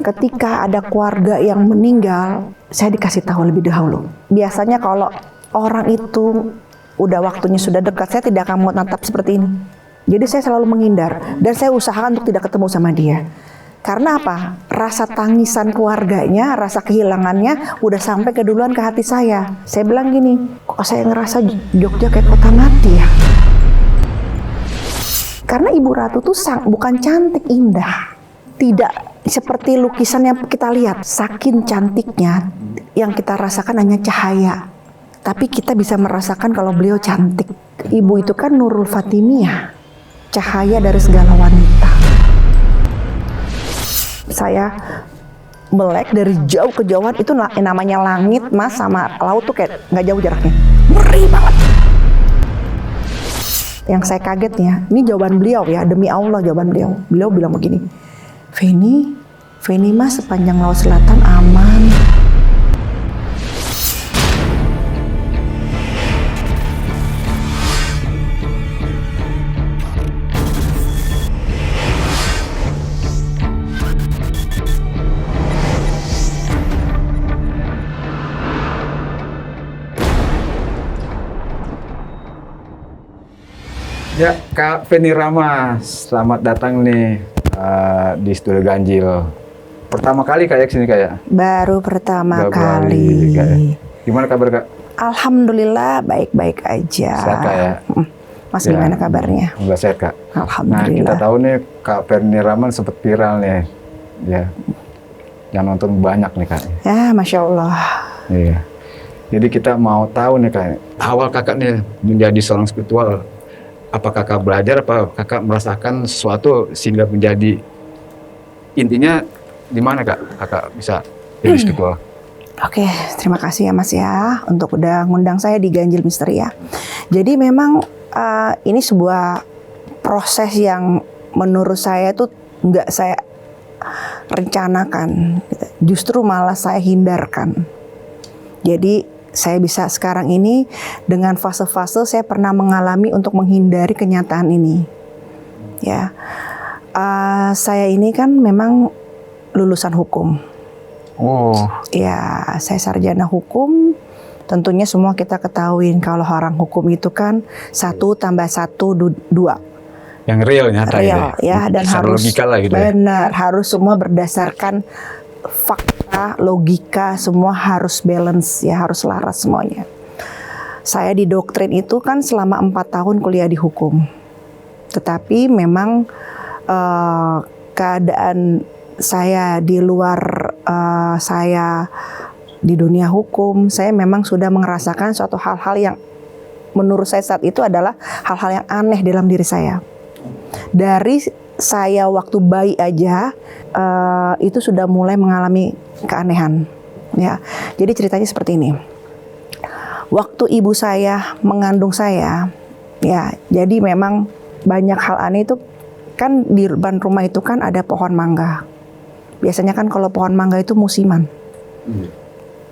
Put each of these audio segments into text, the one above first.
ketika ada keluarga yang meninggal, saya dikasih tahu lebih dahulu. Biasanya kalau orang itu udah waktunya sudah dekat, saya tidak akan mau natap seperti ini. Jadi saya selalu menghindar dan saya usahakan untuk tidak ketemu sama dia. Karena apa? Rasa tangisan keluarganya, rasa kehilangannya udah sampai keduluan ke hati saya. Saya bilang gini, kok saya ngerasa Jogja kayak kota mati ya? Karena Ibu Ratu tuh bukan cantik indah. Tidak seperti lukisan yang kita lihat. Saking cantiknya, yang kita rasakan hanya cahaya. Tapi kita bisa merasakan kalau beliau cantik. Ibu itu kan Nurul Fatimiyah, cahaya dari segala wanita. Saya melek dari jauh kejauhan, itu namanya langit mas sama laut tuh kayak nggak jauh jaraknya. Ngeri banget. Yang saya kagetnya, ini jawaban beliau ya, demi Allah jawaban beliau. Beliau bilang begini, Feni mas sepanjang laut selatan aman. Ya, Kak Feni Rama, selamat datang nih di Studio Ganjil. Pertama kali kayak sini kayak? Baru pertama kali. Gimana kabar Kak? Alhamdulillah baik-baik aja. Sehat Kak ya? Mas gimana kabarnya? Enggak sehat Kak. Alhamdulillah. Nah kita tahu nih Kak Feni Rama sempat viral nih, ya. Yang nonton banyak nih Kak. Ya, Masya Allah. Iya. Jadi kita mau tahu nih Kak, awal Kakak nih menjadi seorang spiritual. Apa Kakak belajar, apa Kakak merasakan sesuatu sehingga menjadi, intinya di mana Kakak bisa jadi spiritual? Oke, terima kasih ya Mas ya untuk udah ngundang saya di Ganjil Misteri ya. Jadi memang ini sebuah proses yang menurut saya tuh nggak saya rencanakan, justru malah saya hindarkan. Jadi saya bisa sekarang ini dengan fase-fase saya pernah mengalami untuk menghindari kenyataan ini. Ya, saya ini kan memang lulusan hukum. Oh. Ya, saya sarjana hukum. Tentunya semua kita ketahui kalau orang hukum itu kan 1 + 1 = 2. Yang real nyata real, gitu ya, dan harus logika lah gitu. Benar, harus semua berdasarkan fakta, logika, semua harus balance ya, harus laras semuanya. Saya didoktrin itu kan selama 4 tahun kuliah di hukum. Tetapi memang keadaan saya di luar saya di dunia hukum, saya memang sudah merasakan suatu hal-hal yang menurut saya saat itu adalah hal-hal yang aneh dalam diri saya. Dari saya waktu bayi aja itu sudah mulai mengalami keanehan ya. Jadi ceritanya seperti ini. Waktu ibu saya mengandung saya ya, jadi memang banyak hal aneh itu kan di depan rumah itu kan ada pohon mangga. Biasanya kan kalau pohon mangga itu musiman.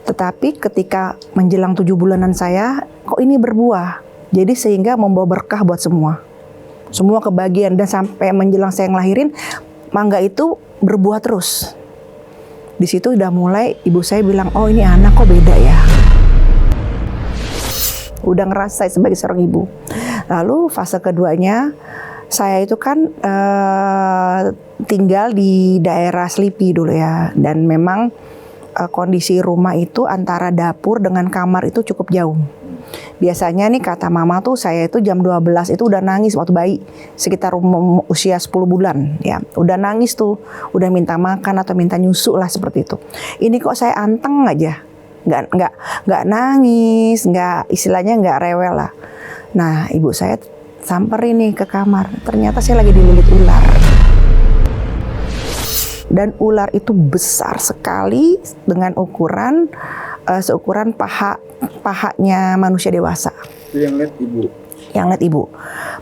Tetapi ketika menjelang 7 bulanan saya, kok ini berbuah. Jadi sehingga membawa berkah buat semua. Semua kebahagiaan, dan sampai menjelang saya ngelahirin, mangga itu berbuah terus. Di situ udah mulai ibu saya bilang, oh ini anak kok beda ya. Udah ngerasa sebagai seorang ibu. Lalu fase keduanya, saya itu kan tinggal di daerah Selipi dulu ya. Dan memang kondisi rumah itu antara dapur dengan kamar itu cukup jauh. Biasanya nih kata mama tuh saya itu jam 12 itu udah nangis waktu bayi, sekitar usia 10 bulan ya. Udah nangis tuh, udah minta makan atau minta nyusu lah seperti itu. Ini kok saya anteng aja, nggak nangis, nggak istilahnya nggak rewel lah. Nah ibu saya samperin nih ke kamar, ternyata saya lagi dililit ular. Dan ular itu besar sekali dengan ukuran seukuran pahanya manusia dewasa. Itu yang lihat ibu? Yang lihat ibu.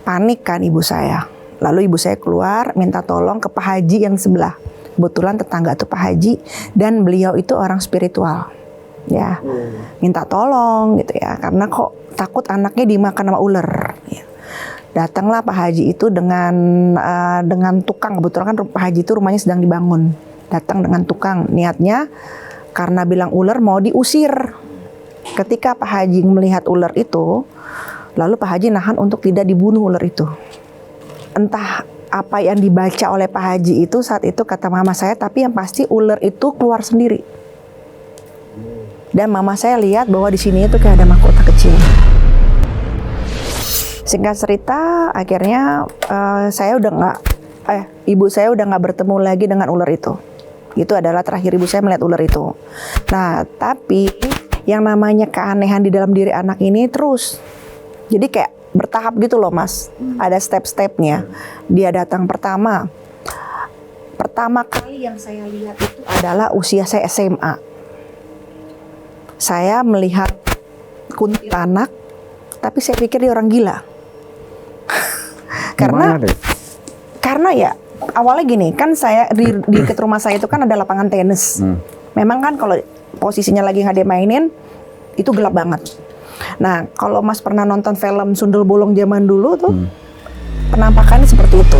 Panik kan ibu saya. Lalu ibu saya keluar minta tolong ke Pak Haji yang sebelah. Kebetulan tetangga tuh Pak Haji dan beliau itu orang spiritual. Ya. Minta tolong gitu ya. Karena kok takut anaknya dimakan sama ular. Ya. Datanglah Pak Haji itu dengan tukang, kebetulan kan Pak Haji itu rumahnya sedang dibangun. datang dengan tukang. Niatnya karena bilang ular mau diusir. Ketika Pak Haji melihat ular itu, lalu Pak Haji nahan untuk tidak dibunuh ular itu. Entah apa yang dibaca oleh Pak Haji itu saat itu, kata mama saya, tapi yang pasti ular itu keluar sendiri. Dan mama saya lihat bahwa di sini itu kayak ada mahkota kecil. Singkat cerita, akhirnya ibu saya udah nggak bertemu lagi dengan ular itu. Itu adalah terakhir ibu saya melihat ular itu. Nah, tapi yang namanya keanehan di dalam diri anak ini terus. Jadi kayak bertahap gitu loh, Mas. Ada step-stepnya. Dia datang pertama kali yang saya lihat itu adalah usia saya SMA. Saya melihat kuntilanak, tapi saya pikir dia orang gila. Karena ya awalnya gini, kan saya di dekat rumah saya itu kan ada lapangan tenis. Memang kan kalau posisinya lagi nggak dimainin itu gelap banget. Nah, kalau Mas pernah nonton film Sundel Bolong zaman dulu tuh, penampakannya seperti itu.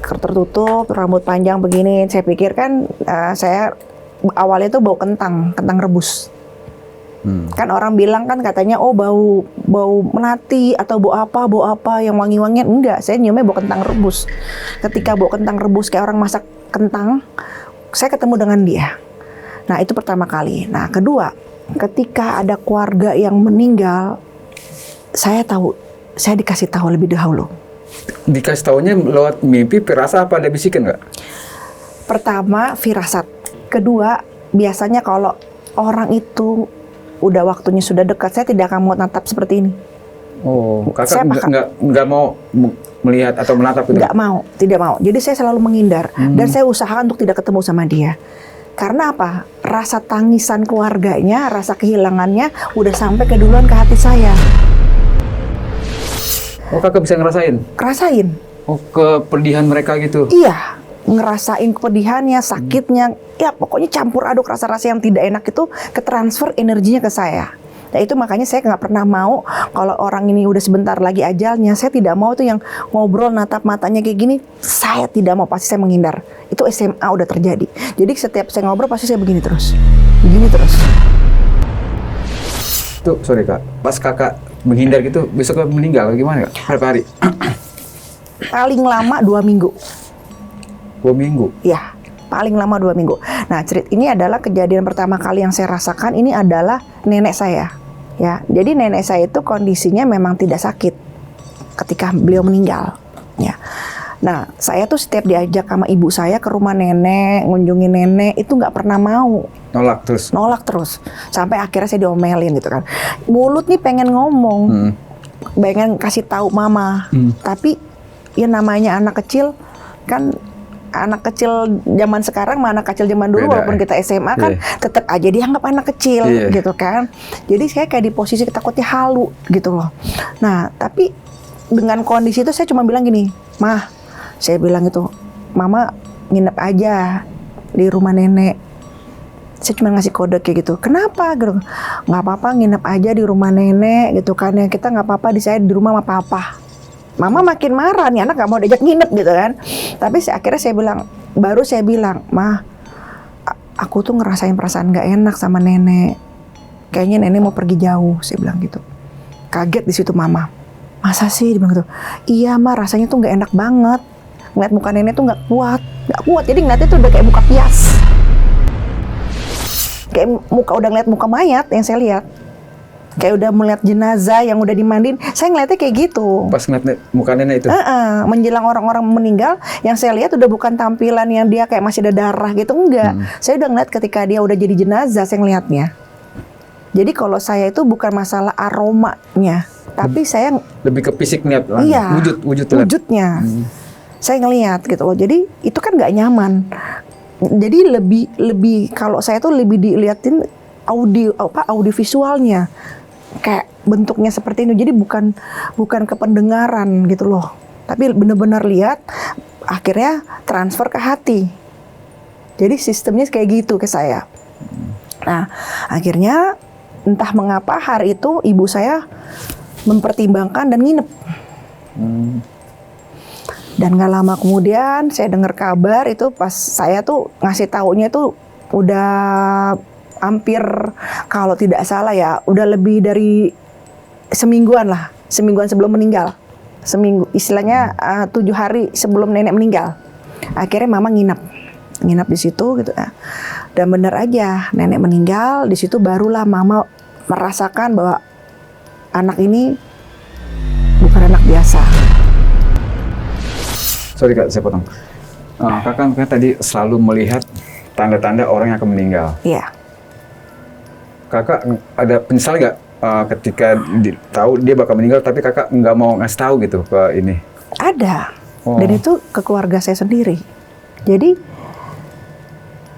Tertutup, rambut panjang begini. Saya pikir kan saya awalnya tuh bau kentang rebus. Kan orang bilang kan katanya bau melati atau bau apa yang wangi-wangian. Enggak, saya nyiumnya bau kentang rebus. Ketika bau kentang rebus kayak orang masak kentang, saya ketemu dengan dia. Nah, itu pertama kali. Nah, kedua, ketika ada keluarga yang meninggal, saya dikasih tahu lebih dahulu. Dikasih tahunya lewat mimpi, firasat apa ada bisikan nggak? Pertama, firasat. Kedua, biasanya kalau orang itu udah waktunya sudah dekat, saya tidak akan mau natap seperti ini. Oh, kakak nggak mau melihat atau menatap itu? Tidak mau. Jadi saya selalu menghindar dan saya usahakan untuk tidak ketemu sama dia. Karena apa? Rasa tangisan keluarganya, rasa kehilangannya udah sampai keduluan ke hati saya. Oh, kakak bisa ngerasain? Rasain. Oh, kepedihan mereka gitu? Iya, ngerasain kepedihannya, sakitnya, ya pokoknya campur aduk rasa-rasa yang tidak enak itu ketransfer energinya ke saya. Nah, itu makanya saya nggak pernah mau kalau orang ini udah sebentar lagi ajalnya, saya tidak mau tuh yang ngobrol natap matanya kayak gini, saya tidak mau, pasti saya menghindar. Itu SMA udah terjadi. Jadi setiap saya ngobrol pasti saya begini terus. Tuh, sorry Kak, pas kakak menghindar gitu, besok meninggal gimana Kak? Berapa hari? Paling lama 2 minggu. 2 minggu? Ya, paling lama 2 minggu. Nah, ini adalah kejadian pertama kali yang saya rasakan. Ini adalah nenek saya. Ya, jadi nenek saya itu kondisinya memang tidak sakit ketika beliau meninggal. Ya. Nah, saya tuh setiap diajak sama ibu saya ke rumah nenek, ngunjungin nenek, itu nggak pernah mau. Nolak terus. Sampai akhirnya saya diomelin gitu kan. Mulut nih pengen ngomong, pengen kasih tahu mama, tapi ya namanya anak kecil kan. Anak kecil zaman sekarang sama anak kecil zaman dulu, walaupun kita SMA kan tetap aja dianggap anak kecil gitu kan. Jadi saya kayak di posisi takutnya halu gitu loh. Nah, tapi dengan kondisi itu saya cuma bilang gini, "Mah," saya bilang itu, "Mama nginep aja di rumah nenek." Saya cuma ngasih kode kayak gitu. "Kenapa?" gitu. "Nggak apa-apa, nginep aja di rumah nenek gitu kan. Ya kita nggak apa-apa, saya di rumah sama papa." Mama makin marah, nih anak gak mau diajak nginep gitu kan. Tapi akhirnya saya bilang, "Mah, aku tuh ngerasain perasaan gak enak sama nenek. Kayaknya nenek mau pergi jauh," saya bilang gitu. Kaget di situ mama. "Masa sih?" dia bilang gitu. "Iya mah, rasanya tuh gak enak banget. Ngeliat muka nenek tuh gak kuat. Jadi ngeliatnya tuh udah kayak muka pias. Kayak udah ngeliat muka mayat yang saya lihat. Kayak udah melihat jenazah yang udah dimandiin, saya ngeliatnya kayak gitu. Pas ngeliat muka nenek itu? Menjelang orang-orang meninggal, yang saya lihat udah bukan tampilan yang dia kayak masih ada darah gitu, enggak. Saya udah ngeliat ketika dia udah jadi jenazah, saya ngeliatnya. Jadi kalau saya itu bukan masalah aromanya, tapi saya lebih ke fisik ngeliat, wujudnya. Saya ngeliat gitu loh. Jadi itu kan nggak nyaman. Jadi lebih kalau saya tuh lebih diliatin audio visualnya. Kayak bentuknya seperti ini, jadi bukan ke pendengaran gitu loh, tapi benar-benar lihat, akhirnya transfer ke hati. Jadi sistemnya kayak gitu ke saya. Nah, akhirnya entah mengapa hari itu ibu saya mempertimbangkan dan nginep. Dan Dan nggak lama kemudian saya dengar kabar itu pas saya tuh ngasih taunya tuh udah hampir kalau tidak salah ya udah lebih dari semingguan sebelum meninggal. Seminggu istilahnya 7 hari sebelum nenek meninggal. Akhirnya mama nginap di situ gitu ya. Dan benar aja nenek meninggal, di situ barulah mama merasakan bahwa anak ini bukan anak biasa. Sorry Kak, saya potong. Kakak tadi selalu melihat tanda-tanda orang yang akan meninggal. Iya. Kakak ada penyesal nggak ketika tahu dia bakal meninggal, tapi kakak nggak mau ngasih tahu gitu ke ini? Ada. Dan itu ke keluarga saya sendiri. Jadi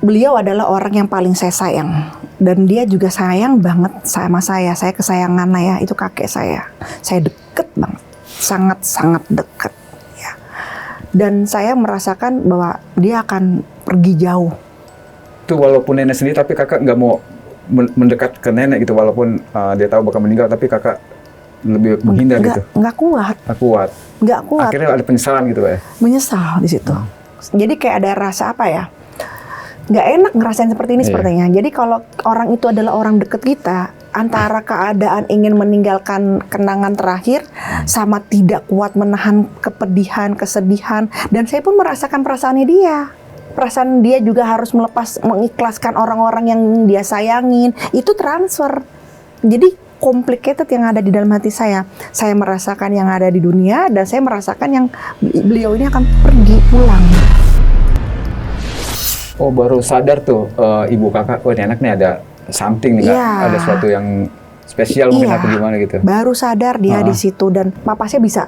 beliau adalah orang yang paling saya sayang. Dan dia juga sayang banget sama saya. Saya kesayangan ya, itu kakek saya. Saya deket banget. Sangat-sangat deket. Ya. Dan saya merasakan bahwa dia akan pergi jauh. Itu walaupun nenek sendiri, tapi kakak nggak mau mendekat ke nenek gitu, walaupun dia tahu bakal meninggal, tapi kakak lebih menghindar gitu. Nggak kuat. Nggak kuat. Akhirnya ada penyesalan gitu ya? Menyesal di situ. Jadi kayak ada rasa apa ya? Nggak enak ngerasain seperti ini sepertinya. Jadi kalau orang itu adalah orang deket kita, antara keadaan ingin meninggalkan kenangan terakhir sama tidak kuat menahan kepedihan, kesedihan, dan saya pun merasakan perasaannya dia. Perasaan dia juga harus mengikhlaskan orang-orang yang dia sayangin. Itu transfer. Jadi complicated yang ada di dalam hati saya. Saya merasakan yang ada di dunia dan saya merasakan yang beliau ini akan pergi pulang. Oh, baru sadar tuh ibu kakak, oh ini anak nih ada something nih, ada sesuatu yang spesial mungkin atau gimana gitu. Baru sadar dia di situ dan papasnya bisa.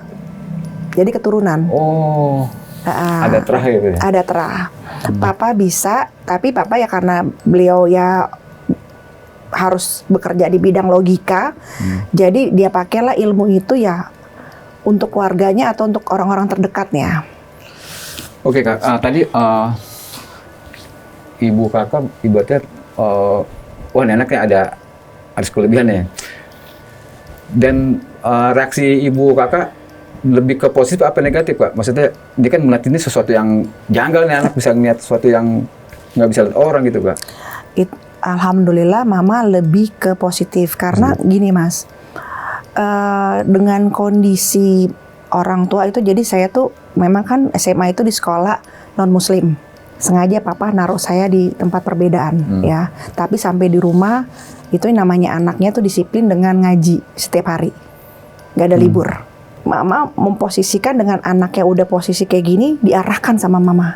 Jadi keturunan. Oh. Ada terah gitu ya? Ada terah. Papa bisa, tapi papa ya karena beliau ya harus bekerja di bidang logika, jadi dia pakailah ilmu itu ya untuk keluarganya atau untuk orang-orang terdekatnya. Oke Kak, tadi ibu kakak ibaratnya, wah ini anaknya ada kelebihan ya. Dan reaksi ibu kakak lebih ke positif apa negatif Kak? Maksudnya dia kan melihat ini sesuatu yang janggal nih, anak bisa ngeliat sesuatu yang nggak bisa lihat orang gitu Kak. Alhamdulillah mama lebih ke positif karena gini Mas, dengan kondisi orang tua itu, jadi saya tuh memang kan SMA itu di sekolah non muslim, sengaja papa naruh saya di tempat perbedaan ya, tapi sampai di rumah itu namanya anaknya tuh disiplin dengan ngaji setiap hari, nggak ada libur. Mama memposisikan dengan anaknya udah posisi kayak gini, diarahkan sama mama.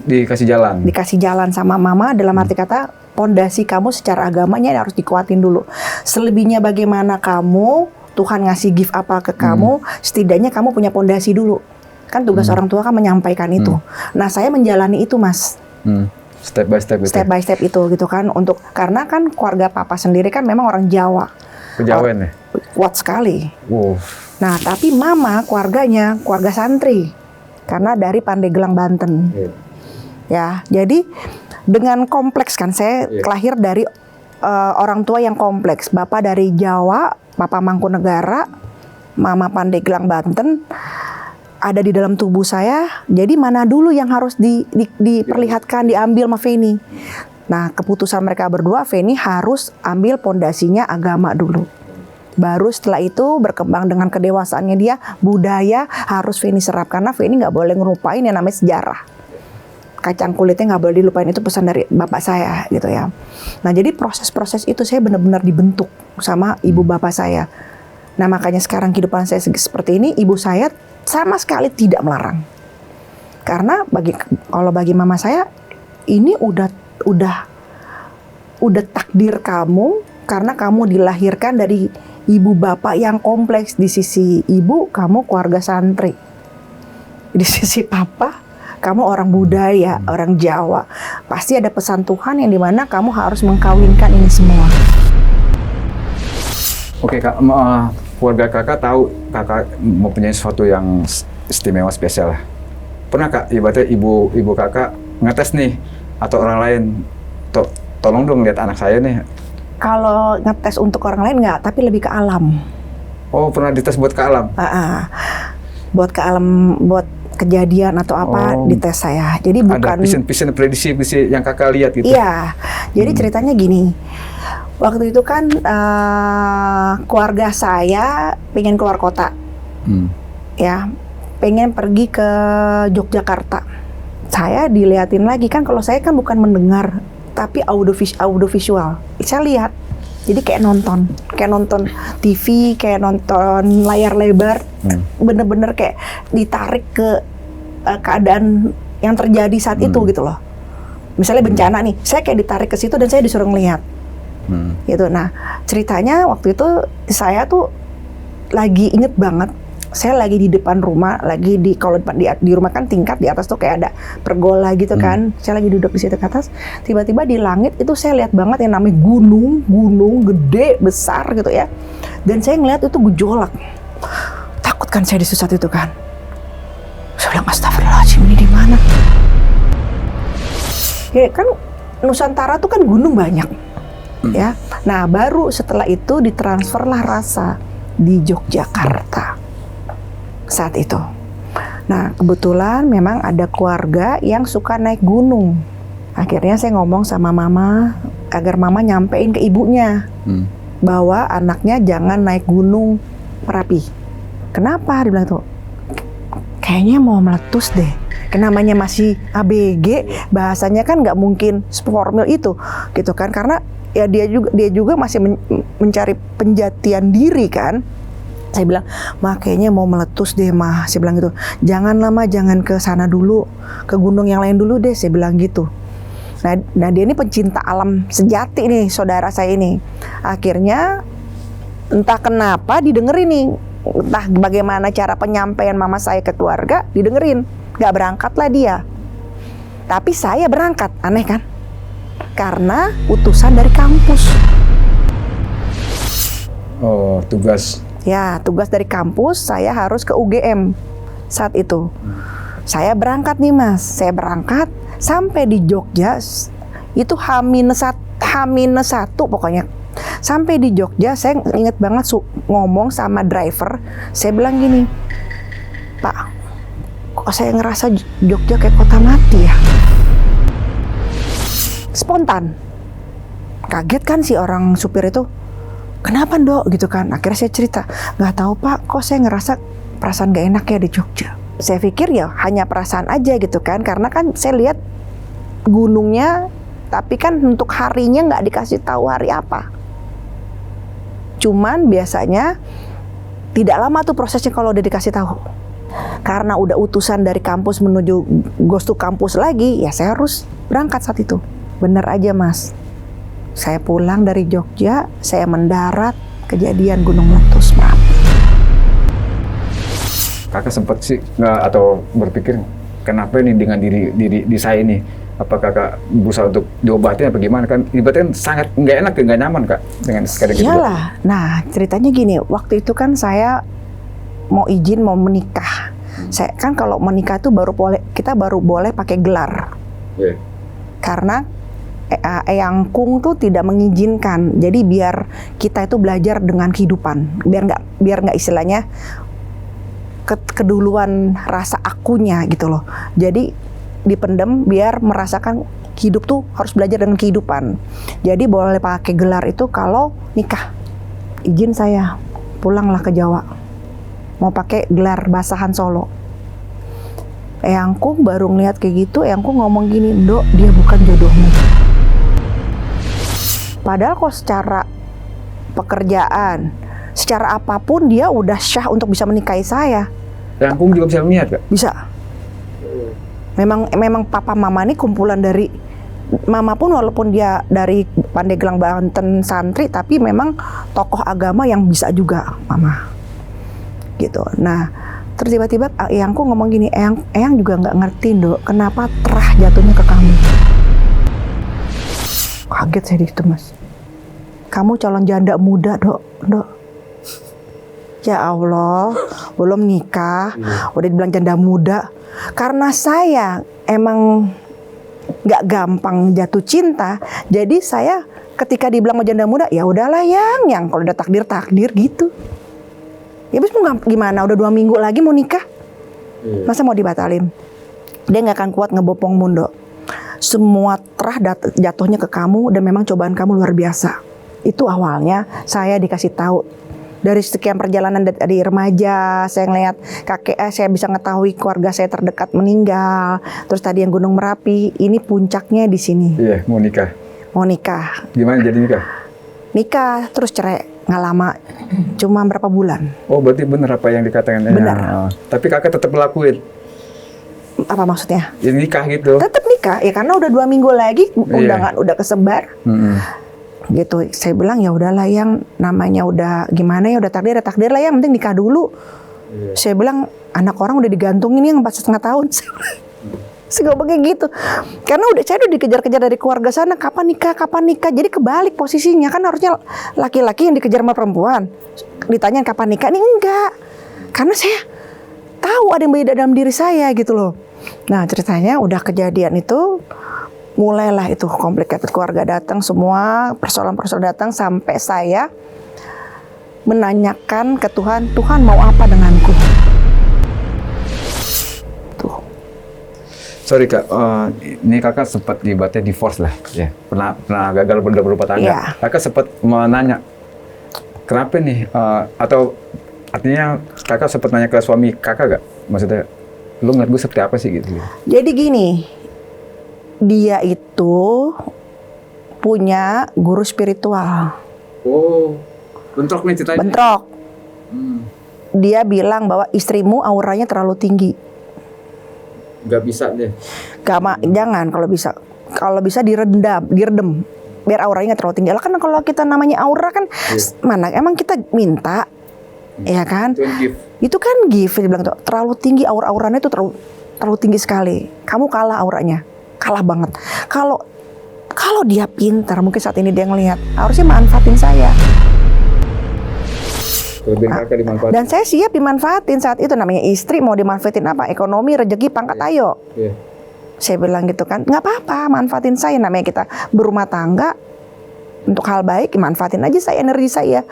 Dikasih jalan? Dikasih jalan sama mama, dalam arti kata, pondasi kamu secara agamanya harus dikuatin dulu. Selebihnya bagaimana kamu, Tuhan ngasih gift apa ke kamu, setidaknya kamu punya pondasi dulu. Kan tugas orang tua kan menyampaikan itu. Nah saya menjalani itu Mas. Step by step gitu? Step by step itu gitu kan. Karena kan keluarga papa sendiri kan memang orang Jawa. Kejawen ya? Kuat sekali. Wow. Nah, tapi mama keluarganya keluarga santri karena dari Pandeglang, Banten. Ya, jadi dengan kompleks kan saya lahir dari orang tua yang kompleks. Bapak dari Jawa, Papa Mangkunegara, Mama Pandeglang, Banten. Ada di dalam tubuh saya. Jadi mana dulu yang harus diperlihatkan, diambil sama Feni. Nah, keputusan mereka berdua, Feni harus ambil pondasinya agama dulu. Baru setelah itu berkembang dengan kedewasaannya dia, budaya harus Feni serap. Karena Feni nggak boleh ngelupain yang namanya sejarah. Kacang kulitnya nggak boleh dilupain, itu pesan dari bapak saya gitu ya. Nah jadi proses-proses itu saya benar-benar dibentuk sama ibu bapak saya. Nah makanya sekarang kehidupan saya seperti ini, ibu saya sama sekali tidak melarang. Karena kalau bagi mama saya, ini udah takdir kamu karena kamu dilahirkan dari ibu bapak yang kompleks. Di sisi ibu kamu keluarga santri, di sisi papa kamu orang budaya, orang Jawa. Pasti ada pesan Tuhan yang dimana kamu harus mengkawinkan ini semua. Oke Kak, keluarga kakak tahu kakak mempunyai sesuatu yang istimewa, spesial. Pernah Kak, ibaratnya ibu kakak ngetes nih atau orang lain, tolong dong lihat anak saya nih. Kalau ngetes untuk orang lain nggak, tapi lebih ke alam. Oh, pernah dites buat ke alam? buat ke alam, buat kejadian atau apa di tes saya. Jadi bukan ada vision prediksi yang kakak lihat gitu. Iya. Jadi ceritanya gini. Waktu itu kan keluarga saya pengen keluar kota. Ya, pengen pergi ke Yogyakarta. Saya diliatin lagi kan, kalau saya kan bukan mendengar tapi audiovisual. Saya lihat. Jadi kayak nonton TV, kayak nonton layar lebar, bener-bener kayak ditarik ke keadaan yang terjadi saat itu gitu loh. Misalnya bencana nih, saya kayak ditarik ke situ dan saya disuruh ngelihat, gitu. Nah ceritanya waktu itu saya tuh lagi inget banget, saya lagi di depan rumah, lagi kalau di rumah kan tingkat, di atas tuh kayak ada pergola gitu kan. Saya lagi duduk di situ ke atas, tiba-tiba di langit itu saya lihat banget yang namanya gunung gede besar gitu ya. Dan saya ngeliat itu gejolak. Takut kan saya di saat itu kan. Saya bilang astagfirullahaladzim, ini di mana? Ya kan Nusantara tuh kan gunung banyak, ya. Nah baru setelah itu ditransferlah rasa di Yogyakarta. Saat itu. Nah, kebetulan memang ada keluarga yang suka naik gunung. Akhirnya saya ngomong sama mama agar mama nyampein ke ibunya bahwa anaknya jangan naik gunung Merapi. Kenapa? Dia bilang tuh, kayaknya mau meletus deh. Namanya masih ABG, bahasanya kan nggak mungkin seformil itu, gitu kan? Karena ya dia juga masih mencari penjatian diri kan. Saya bilang, "Ma, kayaknya mau meletus deh, Ma." Saya bilang gitu. "Jangan lama, jangan ke sana dulu, ke gunung yang lain dulu deh." Saya bilang gitu. Nah dia ini pencinta alam sejati nih, saudara saya ini. Akhirnya entah kenapa didengerin nih, entah bagaimana cara penyampaian mama saya ke keluarga, didengerin. Gak berangkatlah dia. Tapi saya berangkat, aneh kan? Karena utusan dari kampus. Oh, tugas. Ya, tugas dari kampus, saya harus ke UGM saat itu. Saya berangkat nih Mas, saya berangkat sampai di Jogja, itu H-1 pokoknya. Sampai di Jogja, saya inget banget ngomong sama driver, saya bilang gini, "Pak, kok saya ngerasa Jogja kayak kota mati ya?" Spontan. Kaget kan si orang supir itu. "Kenapa Dok?" gitu kan. Akhirnya saya cerita, "Nggak tahu Pak, kok saya ngerasa perasaan gak enak ya di Jogja." Saya pikir ya hanya perasaan aja gitu kan, karena kan saya lihat gunungnya, tapi kan untuk harinya nggak dikasih tahu hari apa. Cuman biasanya tidak lama tuh prosesnya kalau udah dikasih tahu. Karena udah utusan dari kampus menuju ghost to kampus lagi, ya saya harus berangkat saat itu. Bener aja Mas. Saya pulang dari Jogja, saya mendarat, kejadian gunung meletus Merapi. Kakak sempat sih nggak atau berpikir kenapa ini dengan diri saya ini? Apa kakak berusaha untuk diobatin apa gimana? Kan ibaratnya sangat nggak enak, nggak nyaman Kak dengan keadaan gitu. Iyalah. Nah ceritanya gini, waktu itu kan saya mau izin mau menikah. Saya kan kalau menikah tuh kita baru boleh pakai gelar. Karena Eyang Kung tuh tidak mengizinkan. Jadi biar kita itu belajar dengan kehidupan, biar nggak istilahnya keduluan rasa akunya gitu loh. Jadi dipendem biar merasakan hidup tuh harus belajar dengan kehidupan. Jadi boleh pakai gelar itu kalau nikah. Izin saya, pulanglah ke Jawa. Mau pakai gelar basahan Solo. Eyang Kung baru ngeliat kayak gitu, Eyang Kung ngomong gini, "Dok, dia bukan jodohmu." Padahal kok secara pekerjaan, secara apapun dia udah syah untuk bisa menikahi saya. Eyang Kung juga bisa melihat Kak? Bisa. Memang papa mama ini kumpulan dari, mama pun walaupun dia dari Pandeglang Banten santri, tapi memang tokoh agama yang bisa juga mama. Gitu. Nah, terus tiba-tiba Eyangku ngomong gini, Eyang juga nggak ngerti Dok, kenapa terah jatuhnya ke kamu. Kaget saya di situ Mas. Kamu calon janda muda Dok. Ya Allah, belum nikah, udah dibilang janda muda. Karena saya emang nggak gampang jatuh cinta, jadi saya ketika dibilang mau janda muda, ya udahlah yang kalau udah takdir gitu. Ya bis mau gimana, udah 2 minggu lagi mau nikah. Masa mau dibatalin? Dia nggak akan kuat ngebopong Mundo. Semua terah jatuhnya ke kamu dan memang cobaan kamu luar biasa. Itu awalnya saya dikasih tahu. Dari sekian perjalanan dari remaja, saya ngelihat kakek saya bisa ngetahui keluarga saya terdekat meninggal. Terus tadi yang Gunung Merapi, ini puncaknya di sini. Iya, mau nikah. Mau nikah. Gimana jadi nikah? Nikah, terus cerai. Nggak lama, cuma berapa bulan. Oh, berarti benar apa yang dikatakan? Benar. Tapi kakak tetap ngelakuin? Apa maksudnya? Ya nikah gitu? Tetap nikah, ya karena udah 2 minggu lagi undangan udah kesebar. Gitu, saya bilang ya udahlah, yang namanya udah gimana ya, udah takdir lah, yang penting nikah dulu. Saya bilang anak orang udah digantungin yang 4,5 tahun. Saya ngomong kayak gitu, karena saya udah dikejar-kejar dari keluarga sana, kapan nikah. Jadi kebalik posisinya, kan harusnya laki-laki yang dikejar sama perempuan, ditanya kapan nikah, ini enggak, karena saya tahu ada yang beda dalam diri saya gitu loh. Nah ceritanya udah kejadian itu, mulailah itu complicated, keluarga datang semua, persoalan-persoalan datang, sampai saya menanyakan ke Tuhan, Tuhan mau apa denganku? Tuh. Sorry kak, ini kakak sempat ibaratnya divorce lah, ya pernah gagal berumah tangga. Yeah. Kakak sempat menanya, kenapa nih? Atau artinya kakak sempat nanya ke suami kakak gak? Maksudnya, lu ngeliat gue seperti apa sih gitu? Jadi gini. Dia itu punya guru spiritual. Oh, bentrok nih ceritanya. Bentrok. Dia bilang bahwa istrimu auranya terlalu tinggi. Gak bisa deh. Jangan, kalau bisa diredem, biar auranya nggak terlalu tinggi. Lah kan kalau kita namanya aura kan, mana emang kita minta, ya kan? Itu kan gift, dia bilang tuh, terlalu tinggi auranya itu terlalu tinggi sekali. Kamu kalah auranya. Kalah banget. Kalau dia pintar, mungkin saat ini dia ngelihat, harusnya manfaatin saya. Dan saya siap dimanfaatin saat itu, namanya istri, mau dimanfaatin apa? Ekonomi, rezeki, pangkat, ayo. Saya bilang gitu kan, nggak apa-apa, manfaatin saya, namanya kita berumah tangga, untuk hal baik, manfaatin aja saya, energi saya.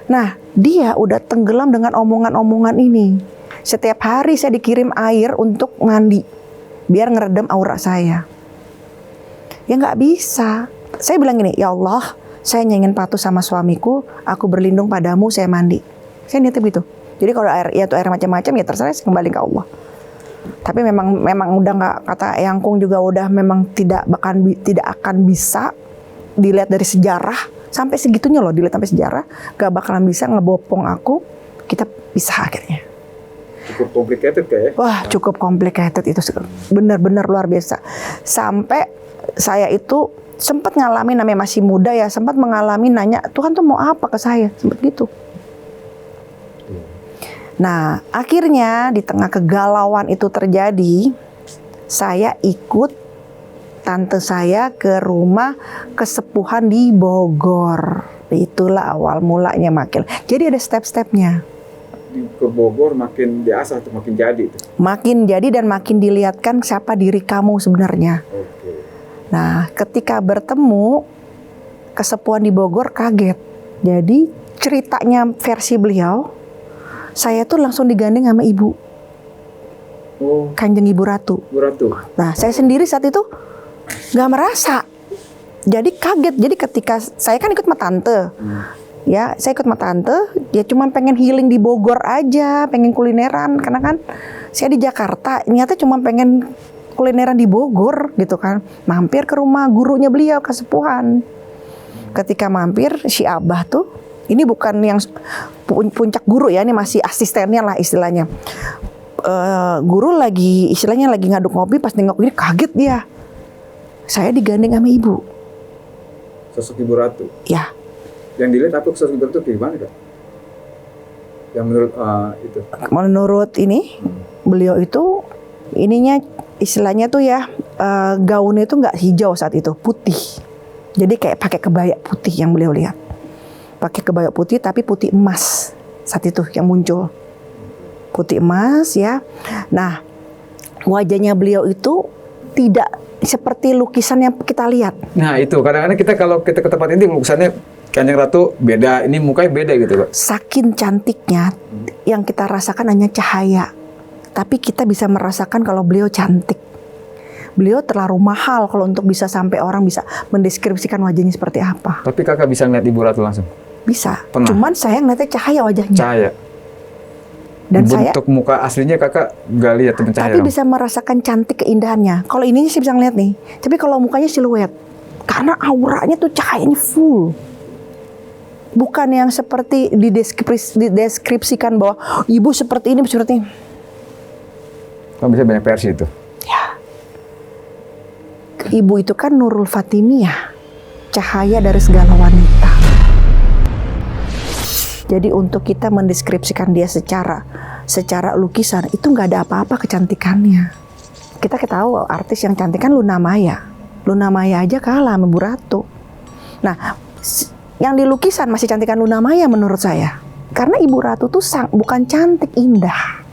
Nah, dia udah tenggelam dengan omongan-omongan ini. Setiap hari saya dikirim air untuk mandi, biar ngeredam aura saya. Ya nggak bisa. Saya bilang gini, ya Allah, saya ingin patuh sama suamiku, aku berlindung padamu, saya mandi. Saya niatnya begitu. Jadi kalau air macam-macam ya terserah, saya kembali ke Allah. Tapi memang udah nggak, kata Eyang Kung juga udah memang tidak akan bisa dilihat dari sejarah, sampai segitunya loh, dilihat sampai sejarah, nggak bakalan bisa ngebopong aku, kita pisah akhirnya. Cukup complicated kayak ya? Wah, cukup complicated itu, benar-benar luar biasa. Sampai saya itu sempat ngalamin, namanya masih muda ya, sempat mengalami nanya, Tuhan tuh mau apa ke saya, sempat gitu. Nah, akhirnya di tengah kegalauan itu terjadi, saya ikut tante saya ke rumah kesepuhan di Bogor. Itulah awal mulanya makin. Jadi ada step-stepnya. Ke Bogor makin diasah atau makin jadi? Makin jadi dan makin dilihatkan siapa diri kamu sebenarnya. Nah, ketika bertemu kesepuhan di Bogor, kaget. Jadi ceritanya versi beliau, saya tuh langsung digandeng sama ibu. Kanjeng Ibu Ratu. Nah, saya sendiri saat itu nggak merasa. Jadi kaget. Jadi ketika saya kan ikut sama tante. Ya, saya ikut sama tante, ya cuma pengen healing di Bogor aja, pengen kulineran, karena kan saya di Jakarta, niatnya cuma pengen kulineran di Bogor gitu kan. Mampir ke rumah gurunya beliau, kesepuhan. Ketika mampir, si Abah tuh, ini bukan yang puncak guru ya, ini masih asistennya lah istilahnya. Guru lagi, istilahnya lagi ngaduk ngopi, pas nengok ini kaget dia. Saya digandeng sama ibu. Sosok Ibu Ratu? Ya. Yang dilihat apa sosok Ibu Ratu gimana Kak? Yang menurut itu? Menurut ini, beliau itu, ininya istilahnya tuh ya, gaunnya itu nggak hijau saat itu, putih. Jadi kayak pakai kebaya putih yang beliau lihat. Pakai kebaya putih tapi putih emas saat itu yang muncul. Putih emas ya. Nah, wajahnya beliau itu tidak seperti lukisan yang kita lihat. Nah itu, kadang-kadang kita kalau kita ke tempat ini lukisannya Kanjeng Ratu beda, ini mukanya beda gitu Kak. Saking cantiknya, yang kita rasakan hanya cahaya. Tapi kita bisa merasakan kalau beliau cantik. Beliau terlalu mahal kalau untuk bisa sampai orang bisa mendeskripsikan wajahnya seperti apa. Tapi kakak bisa ngeliat Ibu Ratu langsung? Bisa. Pernah? Cuman saya ngeliatnya cahaya wajahnya. Cahaya. Dan bentuk muka aslinya kakak gak lihat cahaya. Tapi bisa merasakan cantik keindahannya. Kalau ini sih bisa ngeliat nih. Tapi kalau mukanya siluet. Karena auranya tuh cahayanya full. Bukan yang seperti dideskripsikan bahwa ibu seperti ini, seperti ini. Kan bisa banyak versi itu. Ya. Ibu itu kan Nurul Fatimiyah. Cahaya dari segala wanita. Jadi untuk kita mendeskripsikan dia secara lukisan itu nggak ada apa-apa kecantikannya. Kita tahu artis yang cantik kan Luna Maya. Luna Maya aja kalah sama Bu Ratu. Nah, yang di lukisan masih cantikan Luna Maya menurut saya. Karena Ibu Ratu tuh bukan cantik, indah.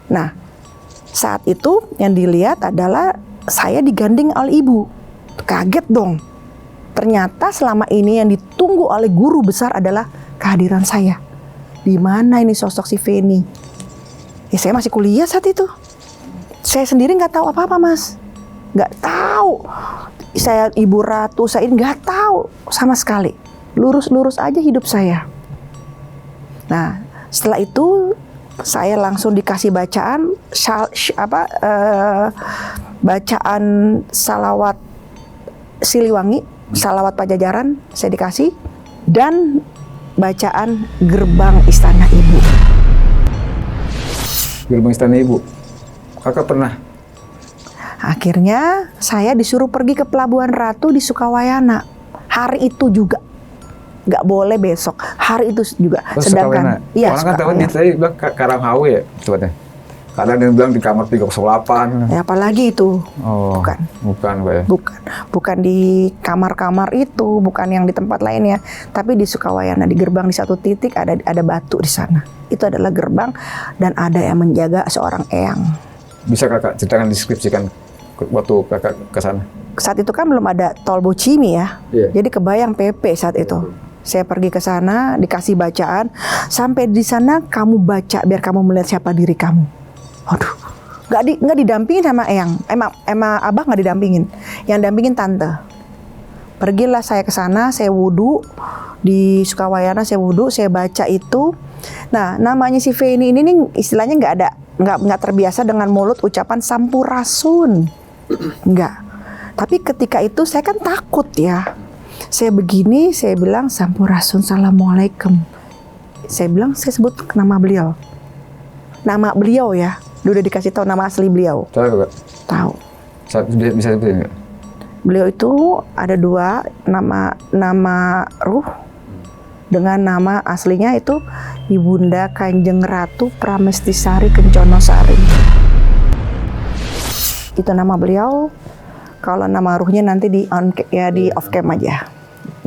Nah, saat itu yang dilihat adalah saya digandeng oleh ibu. Kaget dong. Ternyata selama ini yang ditunggu oleh guru besar adalah kehadiran saya. Di mana ini sosok si Feni? Ya saya masih kuliah saat itu. Saya sendiri nggak tahu apa-apa, Mas. Nggak tahu. Saya Ibu Ratu, saya nggak tahu sama sekali. Lurus-lurus aja hidup saya. Nah, setelah itu saya langsung dikasih bacaan bacaan salawat Siliwangi. Salawat Pajajaran saya dikasih dan bacaan Gerbang Istana Ibu. Gerbang Istana Ibu, kakak pernah? Akhirnya saya disuruh pergi ke Pelabuhan Ratu di Sukawayana. Hari itu juga, nggak boleh besok. Hari itu juga. Sedangkan, iya. Orang kan tahu di tadi bilang Karanghawe ya, tempatnya. Kadang dia bilang di kamar 308. Ya, apalagi itu. Oh, bukan Pak ya? Bukan di kamar-kamar itu, bukan yang di tempat lainnya, tapi di Sukawayana, di gerbang di satu titik ada batu di sana. Itu adalah gerbang dan ada yang menjaga seorang eyang. Bisa kakak ceritakan, deskripsikan waktu kakak ke sana? Saat itu kan belum ada tol Bocimi ya. Yeah. Jadi kebayang PP saat itu. Saya pergi ke sana, dikasih bacaan, sampai di sana kamu baca biar kamu melihat siapa diri kamu. Waduh, nggak didampingin sama eyang, emang abah nggak didampingin, yang dampingin tante. Pergilah saya ke sana, saya wudhu di Sukawayana, saya wudhu, saya baca itu. Nah, namanya si Feni ini nih istilahnya nggak terbiasa dengan mulut ucapan sampurasun, nggak. Tapi ketika itu saya kan takut ya. Saya begini, saya bilang sampurasun, assalamualaikum. Saya bilang, saya sebut nama beliau. Nama beliau ya. Udah dikasih tahu nama asli beliau. Tahu nggak? Tahu. Bisa sebutin nggak? Beliau itu ada dua nama ruh dengan nama aslinya itu Ibunda Kanjeng Ratu Pramestisari Kenconosari. Itu nama beliau. Kalau nama ruhnya nanti di off cam aja.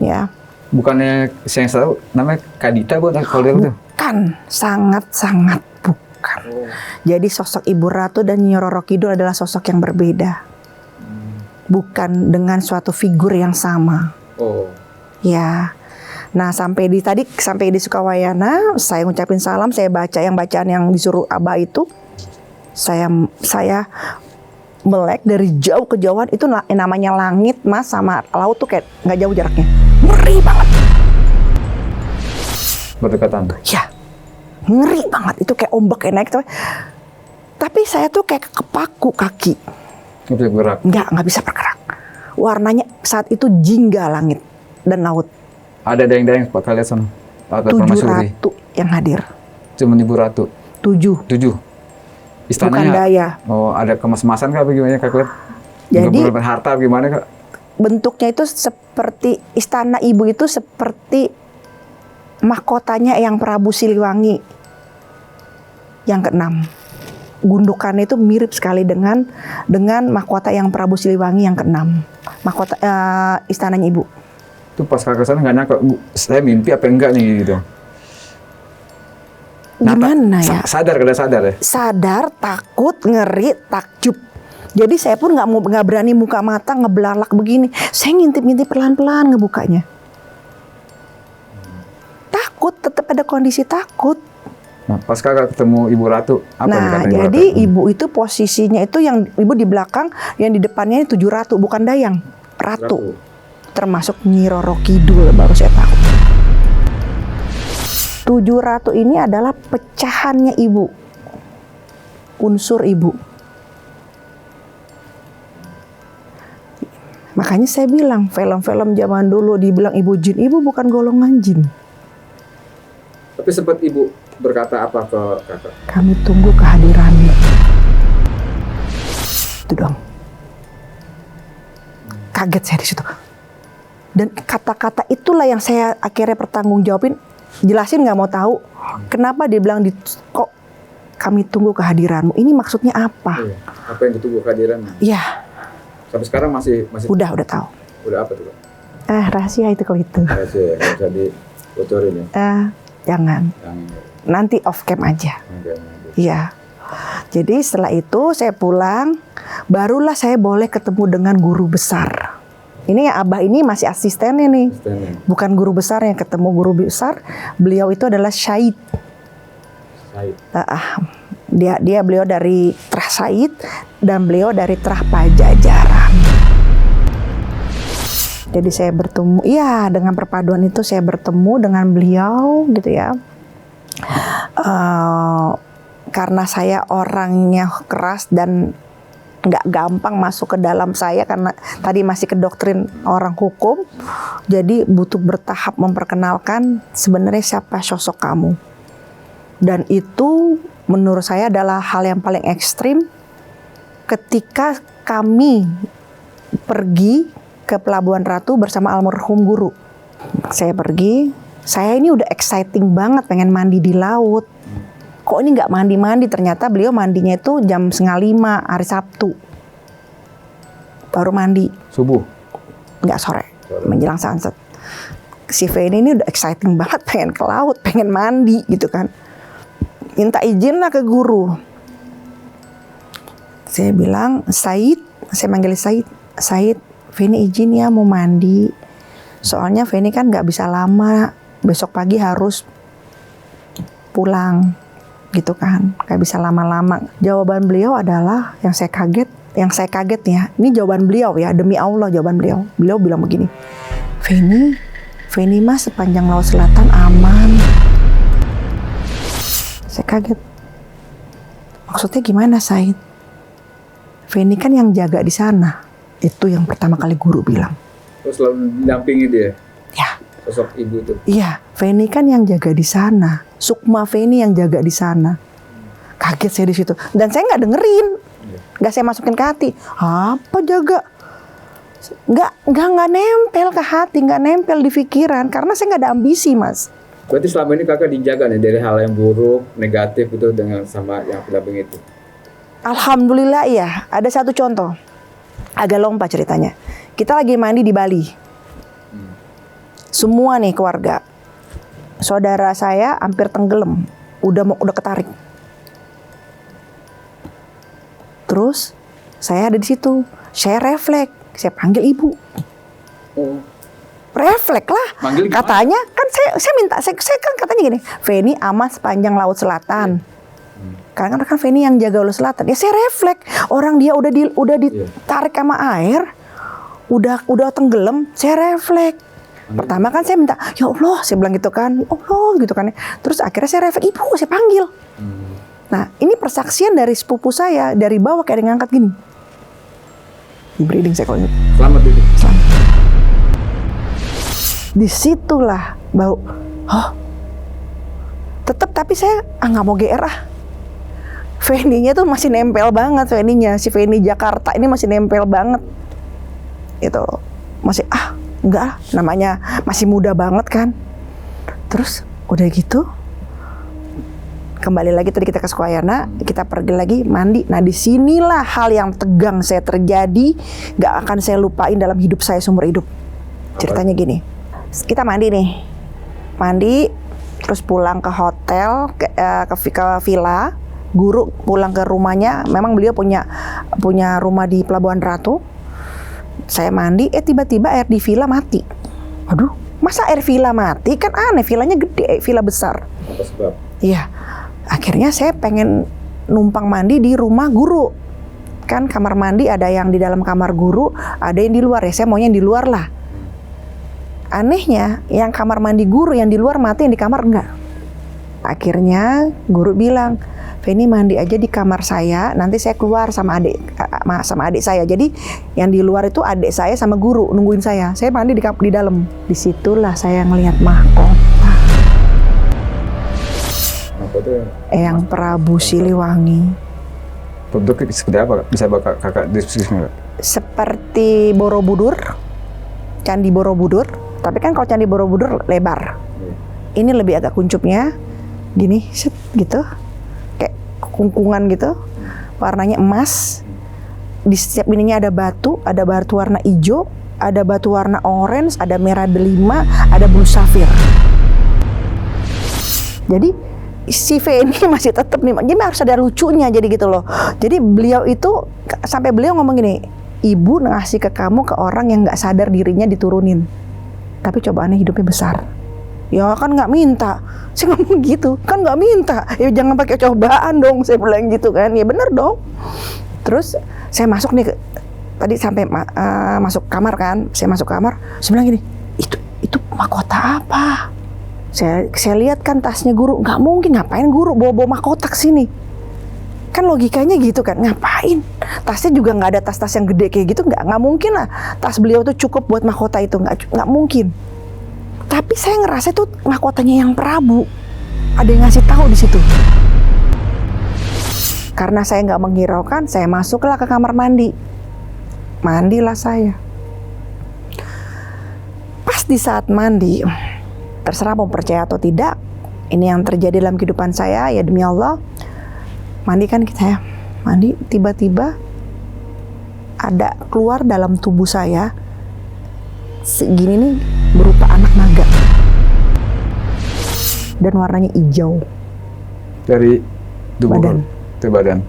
Ya. Bukannya saya tahu namanya Kadita bukan kalau dia itu? Bukan, sangat bukan. Jadi sosok Ibu Ratu dan Nyi Roro Kidul adalah sosok yang berbeda. Bukan dengan suatu figur yang sama. Oh. Ya. Nah, sampai di Sukawayana, saya ngucapin salam, saya baca yang bacaan yang disuruh Abah itu. Saya melek dari jauh kejauhan, itu namanya langit, Mas, sama laut tuh kayak nggak jauh jaraknya. Ngeri banget. Berdekatan. Ya. Ngeri banget, itu kayak ombak kayak naik. Tapi saya tuh kayak kepaku kaki. Nggak bisa bergerak? Nggak bisa bergerak. Warnanya saat itu jingga langit dan laut. Ada dayang-dayang Pak kalian sana? 7 ratu yang hadir. Cuma Ibu Ratu? 7. Istananya? Bukan daya. Oh, ada kemas-kemasan kak bagaimana kak lihat? Jadi harta gimana kak? Bentuknya itu seperti istana ibu itu seperti mahkotanya yang Prabu Siliwangi yang ke-6. Gundukannya itu mirip sekali dengan mahkota yang Prabu Siliwangi yang ke-6. Mahkota istananya ibu. Itu pas kakak sana nggak nyangka, saya mimpi apa enggak nih gitu. Gimana ya? Sadar ya? Sadar, takut, ngeri, takjub. Jadi saya pun nggak berani buka mata ngebelalak begini. Saya ngintip-ngintip pelan-pelan ngebukanya. Takut, tetap ada kondisi takut. Nah, pas kakak ketemu Ibu Ratu, apa yang Nah, dikatain Ibu jadi Ratu? ibu itu posisinya itu yang ibu di belakang, yang di depannya 7 ratu, bukan dayang, ratu. Termasuk Nyi Roro Kidul baru saya tahu. 7 ratu ini adalah pecahannya ibu, unsur ibu. Makanya saya bilang film-film zaman dulu dibilang ibu jin, ibu bukan golongan jin. Tapi sempat Ibu berkata apa ke kakak? Kami tunggu kehadiranmu. Itu dong. Kaget saya di situ. Dan kata-kata itulah yang saya akhirnya pertanggungjawabin. Jelasin nggak mau tahu. Kenapa dia bilang kok kami tunggu kehadiranmu. Ini maksudnya apa? Iya. Apa yang ditunggu kehadirannya? Iya. Sampai sekarang masih Udah tahu. udah apa tuh, Kak? Rahasia itu kalau itu. Masih nggak bisa dibocorin ya? Jangan. Yang Nanti off cam aja. enggak. Iya. Jadi setelah itu saya pulang, barulah saya boleh ketemu dengan guru besar. Ini ya Abah ini masih asistennya nih. Bukan guru besar, yang ketemu guru besar. Beliau itu adalah Syahid. Beliau dari Trah Said dan beliau dari Trah Pajajaran. Jadi saya bertemu, ya dengan perpaduan itu saya bertemu dengan beliau gitu ya. Karena saya orangnya keras dan nggak gampang masuk ke dalam saya karena tadi masih ke doktrin orang hukum, jadi butuh bertahap memperkenalkan sebenarnya siapa sosok kamu. Dan itu menurut saya adalah hal yang paling ekstrim ketika kami pergi ke Pelabuhan Ratu bersama almarhum guru. Saya pergi, saya ini udah exciting banget pengen mandi di laut. Kok ini nggak mandi-mandi? Ternyata beliau mandinya itu jam 4:30 hari Sabtu. Baru mandi. Subuh? Nggak, sore. Menjelang sunset. Si Feni ini udah exciting banget pengen ke laut, pengen mandi gitu kan. Minta izin lah ke guru. Saya bilang, Said, saya manggil Said, Feni izin ya mau mandi. Soalnya Feni kan nggak bisa lama, besok pagi harus pulang. Gitu kan, kayak bisa lama-lama. Jawaban beliau adalah yang saya kaget ya. Ini jawaban beliau ya, demi Allah jawaban beliau. Beliau bilang begini, Feni mah sepanjang Laut Selatan aman. Saya kaget. Maksudnya gimana, Said? Feni kan yang jaga di sana. Itu yang pertama kali guru bilang. Terus selalu mendampingi dia? Ya. Sosok ibu itu? Iya, Feni kan yang jaga di sana. Sukma Feni yang jaga di sana. Kaget saya di situ. Dan saya nggak dengerin, nggak saya masukin ke hati. Apa jaga? Nggak nempel ke hati, nggak nempel di pikiran. Karena saya nggak ada ambisi, Mas. Berarti selama ini kakak dijaga nih dari hal yang buruk, negatif itu dengan sama yang pendamping itu? Alhamdulillah ya. Ada satu contoh. Agak lompat ceritanya. Kita lagi mandi di Bali. Semua nih keluarga. Saudara saya hampir tenggelam, udah ketarik. Terus saya ada di situ, saya refleks, saya panggil ibu. Refleks lah. Manggil katanya kan saya minta, saya kan katanya gini, Feni aman sepanjang Laut Selatan. Karena kan Feni yang jaga Laut Selatan. Ya saya refleks, orang dia udah ditarik sama air, udah tenggelam, saya refleks. Pertama kan saya minta, ya Allah, saya bilang gitu kan, ya Allah gitu kan. Terus akhirnya saya refleks, ibu, saya panggil. Nah, ini persaksian dari sepupu saya, dari bawah kayak ada ngangkat gini. Breeding saya kalau ini. Selamat itu. Selamat. Disitulah bau, tetap tapi saya nggak mau GR ah. Feni-nya tuh masih nempel banget, Feni-nya. Si Feni Jakarta ini masih nempel banget. Itu masih enggak, namanya masih muda banget kan. Terus udah gitu kembali lagi tadi kita ke Sukoyana, kita pergi lagi mandi. Nah disinilah hal yang tegang saya terjadi, nggak akan saya lupain dalam hidup saya seumur hidup. Ceritanya gini, kita mandi terus pulang ke hotel, ke villa. Guru pulang ke rumahnya, memang beliau punya rumah di Pelabuhan Ratu. Saya mandi, tiba-tiba air di villa mati. Aduh, masa air villa mati? Kan aneh, villanya gede, villa besar. Apa sebab? Iya, Akhirnya saya pengen numpang mandi di rumah guru. Kan kamar mandi ada yang di dalam kamar guru, ada yang di luar ya. Saya maunya yang di luar lah. Anehnya, yang kamar mandi guru yang di luar mati, yang di kamar enggak. Akhirnya guru bilang, Feni mandi aja di kamar saya, nanti saya keluar sama adik saya. Jadi yang di luar itu adik saya sama guru nungguin saya. Saya mandi di dalam. Disitulah saya ngelihat mahkota. Eyang Prabu Siliwangi. Bentuknya seperti apa? Bisa kakak diskusikan nggak? Seperti Borobudur, Candi Borobudur. Tapi kan kalau Candi Borobudur lebar. Ini lebih agak kuncupnya, gini, set, gitu. Kayak kungkungan gitu. Warnanya emas. Di setiap ininya ada batu warna hijau, ada batu warna orange, ada merah delima, ada blue safir. Jadi si V ini masih tetap nih, jadi harus ada lucunya jadi gitu loh. Jadi beliau itu sampai beliau ngomong gini, ibu ngasih ke kamu ke orang yang nggak sadar dirinya diturunin, tapi cobaannya hidupnya besar. Ya kan nggak minta, saya ngomong gitu, kan nggak minta, ya jangan pakai cobaan dong, saya bilang gitu kan, ya bener dong. Terus saya masuk nih, tadi sampai masuk kamar kan, saya masuk kamar, saya bilang gini, itu mahkota apa? Saya lihat kan tasnya guru, nggak mungkin, ngapain guru bawa mahkota ke sini? Kan logikanya gitu kan, ngapain? Tasnya juga nggak ada tas-tas yang gede kayak gitu, nggak mungkin lah. Tas beliau tuh cukup buat mahkota itu, nggak mungkin. Tapi saya ngerasa itu mahkotanya yang Prabu, ada yang ngasih tahu di situ. Karena saya nggak menghiraukan, saya masuklah ke kamar mandi, mandilah saya. Pas di saat mandi, terserah mau percaya atau tidak, ini yang terjadi dalam kehidupan saya, ya demi Allah. Mandi kan kita ya, mandi, tiba-tiba ada keluar dalam tubuh saya segini nih, berupa anak naga dan warnanya hijau. Dari tubuh badan. Itu badan.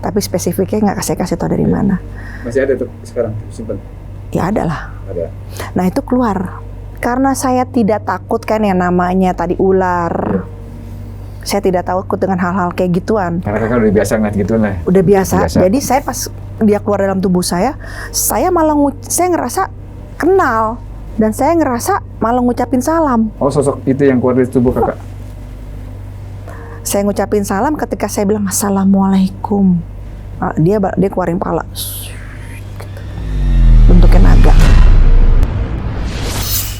Tapi spesifiknya nggak kasih tahu dari mana. Masih ada tuh sekarang simpan? Ya ada lah. Ada. Nah itu keluar. Karena saya tidak takut kan yang namanya tadi ular. Saya tidak takut dengan hal-hal kayak gituan. Karena kakak udah biasa ngeliat gitu lah. Udah biasa. Jadi saya pas dia keluar dalam tubuh saya malah saya ngerasa kenal. Dan saya ngerasa malah ngucapin salam. Oh, sosok itu yang keluar dari tubuh kakak? Saya ngucapin salam ketika saya bilang Assalamualaikum. Dia keluarin pala. Bentuknya naga.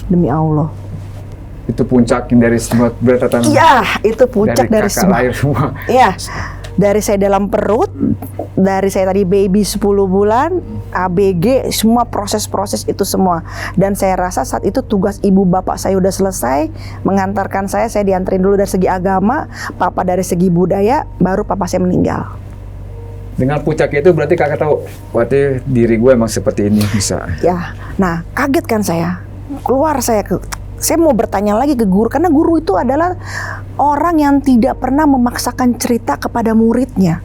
Demi Allah. Itu puncak dari semua beratatan. Iya, itu puncak dari semua. Lahir semua. Iya. Dari saya dalam perut, dari saya tadi baby 10 bulan, ABG, semua proses-proses itu semua. Dan saya rasa saat itu tugas ibu bapak saya udah selesai, mengantarkan saya dianterin dulu dari segi agama, papa dari segi budaya, baru papa saya meninggal. Dengan puncak itu berarti kakak tahu, berarti diri gue emang seperti ini bisa. Ya, nah kaget kan saya, keluar saya mau bertanya lagi ke guru, karena guru itu adalah orang yang tidak pernah memaksakan cerita kepada muridnya.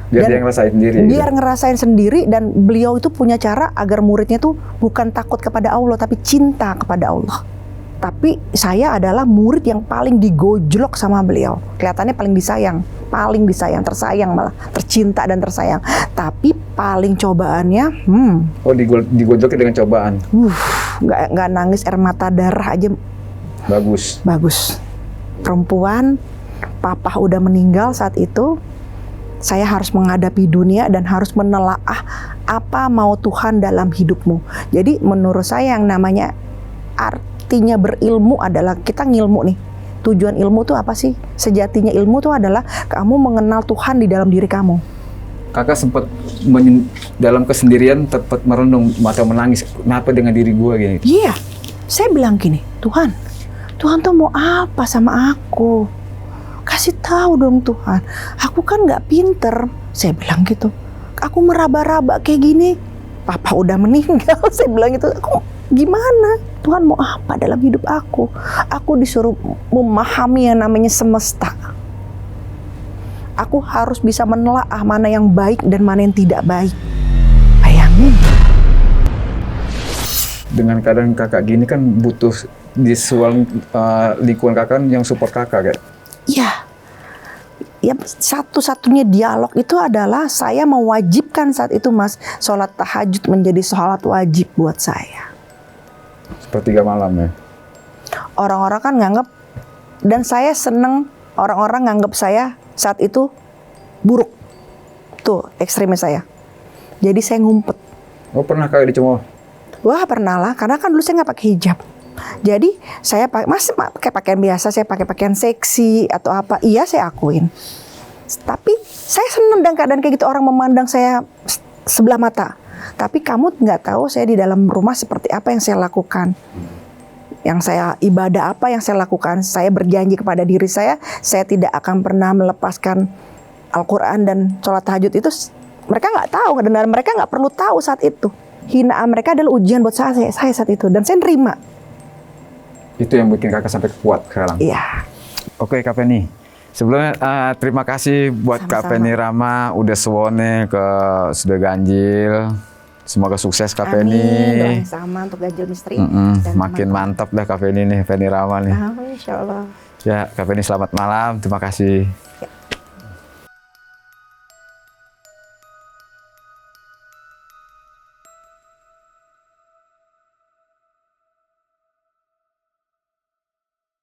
Biar dia ngerasain sendiri. Biar ngerasain sendiri, dan beliau itu punya cara agar muridnya tuh bukan takut kepada Allah, tapi cinta kepada Allah. Tapi saya adalah murid yang paling digojlok sama beliau. Kelihatannya paling disayang, tersayang malah, tercinta dan tersayang. Tapi paling cobaannya, Oh, digojloknya dengan cobaan. Nggak nangis air mata darah aja. Bagus. Perempuan, papa udah meninggal saat itu. Saya harus menghadapi dunia dan harus menelaah apa mau Tuhan dalam hidupmu. Jadi menurut saya yang namanya artinya berilmu adalah kita ngilmu nih. Tujuan ilmu tuh apa sih? Sejatinya ilmu tuh adalah kamu mengenal Tuhan di dalam diri kamu. Kakak sempat dalam kesendirian tempat merenung atau menangis. Kenapa dengan diri gue gini? Iya, saya bilang gini, Tuhan tuh mau apa sama aku? Kasih tahu dong Tuhan. Aku kan nggak pinter, saya bilang gitu. Aku meraba-raba kayak gini. Papa udah meninggal, saya bilang gitu. Aku gimana? Tuhan mau apa dalam hidup aku? Aku disuruh memahami yang namanya semesta. Aku harus bisa menelaah mana yang baik dan mana yang tidak baik. Bayangin. Dengan keadaan kakak gini kan butuh di lingkungan kakak yang support kakak kan? Iya. ya satu-satunya dialog itu adalah saya mewajibkan saat itu Mas, sholat tahajud menjadi sholat wajib buat saya. Sepertiga malam ya. Orang-orang kan nganggap, dan saya seneng orang-orang nganggap saya saat itu buruk. Tuh ekstrimnya saya. Jadi saya ngumpet. Oh pernah kali dicemooh? Wah pernah lah, karena kan dulu saya nggak pakai hijab. Jadi saya masih pakai pakaian biasa, saya pakai pakaian seksi atau apa. Iya saya akuin. Tapi saya seneng dengan keadaan kayak gitu, orang memandang saya sebelah mata. Tapi kamu nggak tahu saya di dalam rumah seperti apa yang saya lakukan. Yang saya ibadah apa yang saya lakukan. Saya berjanji kepada diri saya tidak akan pernah melepaskan Al-Quran dan sholat tahajud itu. Mereka nggak tahu, dan mereka nggak perlu tahu saat itu. Hinaan mereka adalah ujian buat saya saat itu, dan saya nerima. Itu yang bikin kakak sampai kuat sekarang. Iya. Oke Kak Penny, sebelumnya terima kasih buat Sama-sama. Kak Penny Rama udah suwone ke Sudah Ganjil. Semoga sukses Kak Penny. Amin. Doa yang sama untuk Ganjil Misteri. Dan Makin teman-teman. mantap dah Kak Penny nih, Penny Rama nih. Amin, insya Allah. Ya Kak Penny selamat malam, terima kasih. Ya.